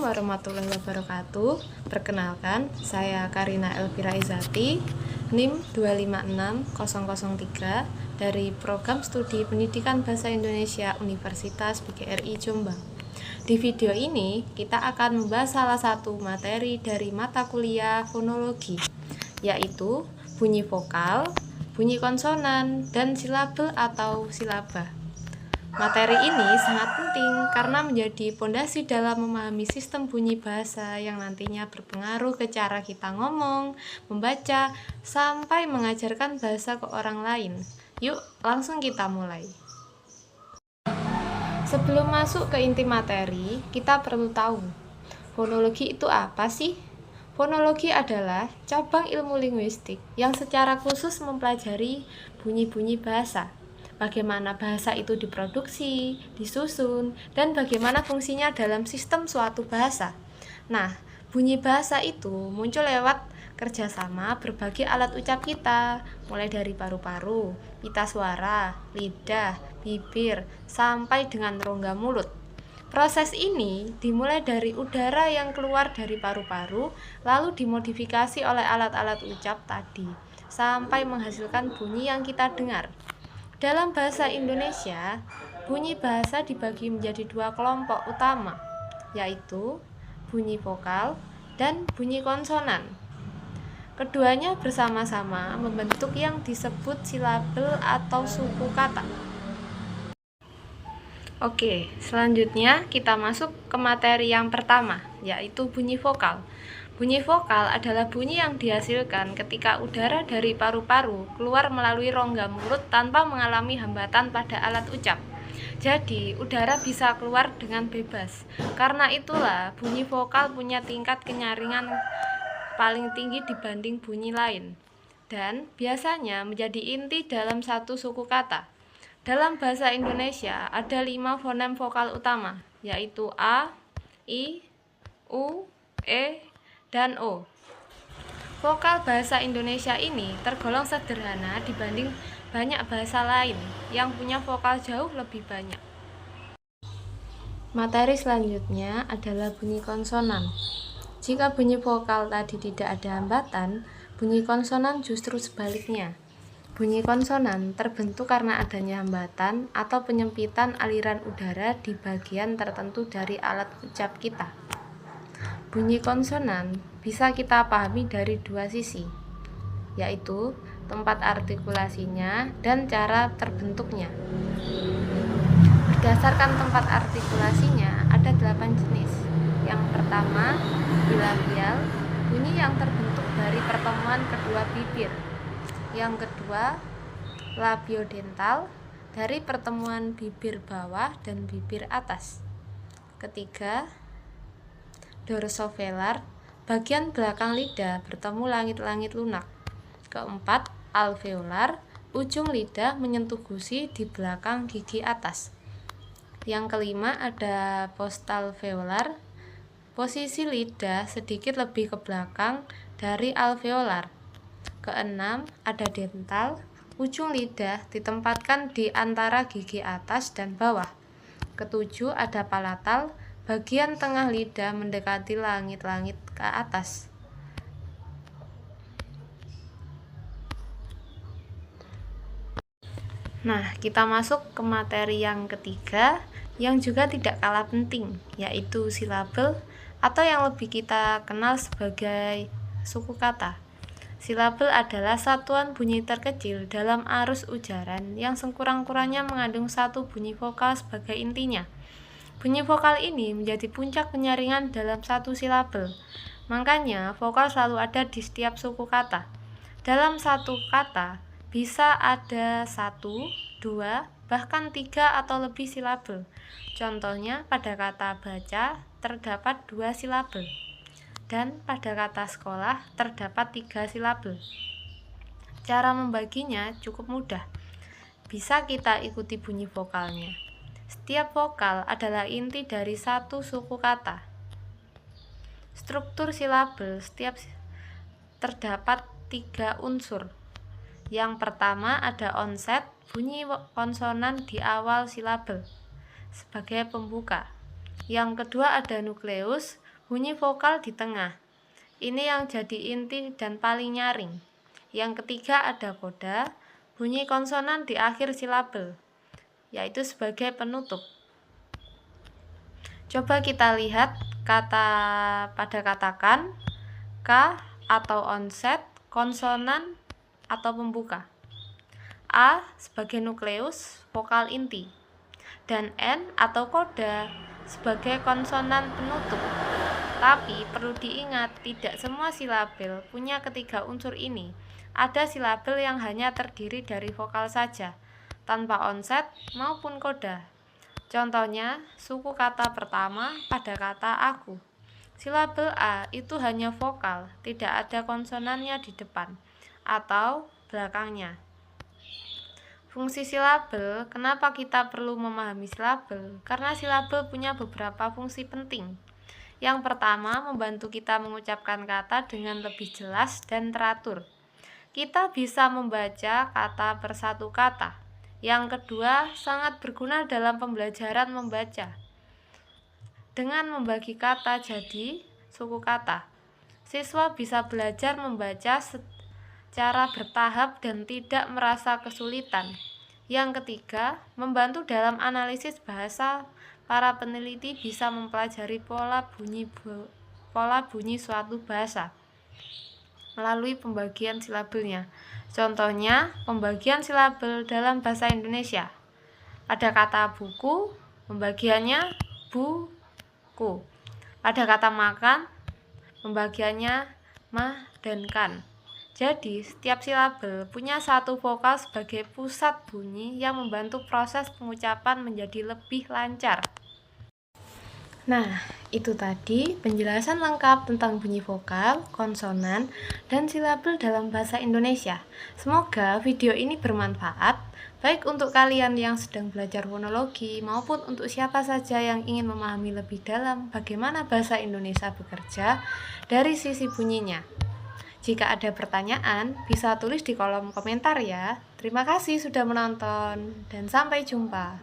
warahmatullahi wabarakatuh. Perkenalkan, saya Karina Elvira Izati, NIM 256003 dari Program Studi Pendidikan Bahasa Indonesia Universitas PGRI Jombang. Di video ini, kita akan membahas salah satu materi dari mata kuliah fonologi, yaitu bunyi vokal, bunyi konsonan, dan silabel atau silaba. Materi ini sangat penting karena menjadi pondasi dalam memahami sistem bunyi bahasa yang nantinya berpengaruh ke cara kita ngomong, membaca, sampai mengajarkan bahasa ke orang lain. Yuk, langsung kita mulai. Sebelum masuk ke inti materi, kita perlu tahu, fonologi itu apa sih? Fonologi adalah cabang ilmu linguistik yang secara khusus mempelajari bunyi-bunyi bahasa. Bagaimana bahasa itu diproduksi, disusun, dan bagaimana fungsinya dalam sistem suatu bahasa. Nah, bunyi bahasa itu muncul lewat kerjasama berbagai alat ucap kita, mulai dari paru-paru, pita suara, lidah, bibir, sampai dengan rongga mulut. Proses ini dimulai dari udara yang keluar dari paru-paru, lalu dimodifikasi oleh alat-alat ucap tadi, sampai menghasilkan bunyi yang kita dengar. Dalam bahasa Indonesia, bunyi bahasa dibagi menjadi dua kelompok utama, yaitu bunyi vokal dan bunyi konsonan. Keduanya bersama-sama membentuk yang disebut silabel atau suku kata. Oke, selanjutnya kita masuk ke materi yang pertama, yaitu bunyi vokal. Bunyi vokal adalah bunyi yang dihasilkan ketika udara dari paru-paru keluar melalui rongga mulut tanpa mengalami hambatan pada alat ucap. Jadi, udara bisa keluar dengan bebas. Karena itulah, bunyi vokal punya tingkat kenyaringan paling tinggi dibanding bunyi lain. Dan biasanya menjadi inti dalam satu suku kata. Dalam bahasa Indonesia, ada 5 fonem vokal utama, yaitu A, I, U, E, dan O. Vokal bahasa Indonesia ini tergolong sederhana dibanding banyak bahasa lain yang punya vokal jauh lebih banyak. Materi selanjutnya adalah bunyi konsonan. Jika bunyi vokal tadi tidak ada hambatan, bunyi konsonan justru sebaliknya. Bunyi konsonan terbentuk karena adanya hambatan atau penyempitan aliran udara di bagian tertentu dari alat ucap kita. Bunyi konsonan bisa kita pahami dari dua sisi, yaitu tempat artikulasinya dan cara terbentuknya. Berdasarkan tempat artikulasinya, ada 8 jenis. Yang pertama, bilabial, bunyi yang terbentuk dari pertemuan kedua bibir. Yang kedua, labiodental, dari pertemuan bibir bawah dan bibir atas. Ketiga, dorsovelar, bagian belakang lidah bertemu langit-langit lunak. Keempat, alveolar, ujung lidah menyentuh gusi di belakang gigi atas. Yang kelima ada postalveolar, posisi lidah sedikit lebih ke belakang dari alveolar. Keenam ada dental, ujung lidah ditempatkan di antara gigi atas dan bawah. Ketujuh ada palatal, bagian tengah lidah mendekati langit-langit ke atas. Nah, kita masuk ke materi yang ketiga yang juga tidak kalah penting, yaitu silabel atau yang lebih kita kenal sebagai suku kata. Silabel adalah satuan bunyi terkecil dalam arus ujaran yang sekurang-kurangnya mengandung satu bunyi vokal sebagai intinya. Bunyi vokal ini menjadi puncak penyaringan dalam satu silabel. Makanya, vokal selalu ada di setiap suku kata. Dalam satu kata, bisa ada 1, 2, bahkan 3 atau lebih silabel. Contohnya, pada kata baca terdapat 2 silabel. Dan pada kata sekolah terdapat 3 silabel. Cara membaginya cukup mudah. Bisa kita ikuti bunyi vokalnya. Setiap vokal adalah inti dari satu suku kata. Struktur silabel setiap terdapat 3 unsur. Yang pertama ada onset, bunyi konsonan di awal silabel sebagai pembuka. Yang kedua ada nukleus, bunyi vokal di tengah. Ini yang jadi inti dan paling nyaring. Yang ketiga ada koda, bunyi konsonan di akhir silabel, yaitu sebagai penutup. Coba kita lihat pada katakan K atau onset, konsonan atau pembuka. A sebagai nukleus, vokal inti. Dan N atau koda sebagai konsonan penutup. Tapi perlu diingat, tidak semua silabel punya ketiga unsur ini. Ada silabel yang hanya terdiri dari vokal saja, tanpa onset maupun koda. Contohnya, suku kata pertama pada kata aku. Silabel A itu hanya vokal, tidak ada konsonannya di depan atau belakangnya. Fungsi silabel, kenapa kita perlu memahami silabel? Karena silabel punya beberapa fungsi penting. Yang pertama, membantu kita mengucapkan kata dengan lebih jelas dan teratur. Kita bisa membaca kata per satu kata. Yang kedua, sangat berguna dalam pembelajaran membaca. Dengan membagi kata jadi suku kata, siswa bisa belajar membaca secara bertahap dan tidak merasa kesulitan. Yang ketiga, membantu dalam analisis bahasa. Para peneliti bisa mempelajari pola bunyi suatu bahasa melalui pembagian silabelnya. Contohnya, pembagian silabel dalam bahasa Indonesia. Pada kata buku, pembagiannya buku. Pada kata makan, pembagiannya ma dan kan. Jadi, setiap silabel punya satu vokal sebagai pusat bunyi yang membantu proses pengucapan menjadi lebih lancar. Nah, itu tadi penjelasan lengkap tentang bunyi vokal, konsonan, dan silabel dalam bahasa Indonesia. Semoga video ini bermanfaat, baik untuk kalian yang sedang belajar fonologi maupun untuk siapa saja yang ingin memahami lebih dalam bagaimana bahasa Indonesia bekerja dari sisi bunyinya. Jika ada pertanyaan, bisa tulis di kolom komentar ya. Terima kasih sudah menonton, dan sampai jumpa.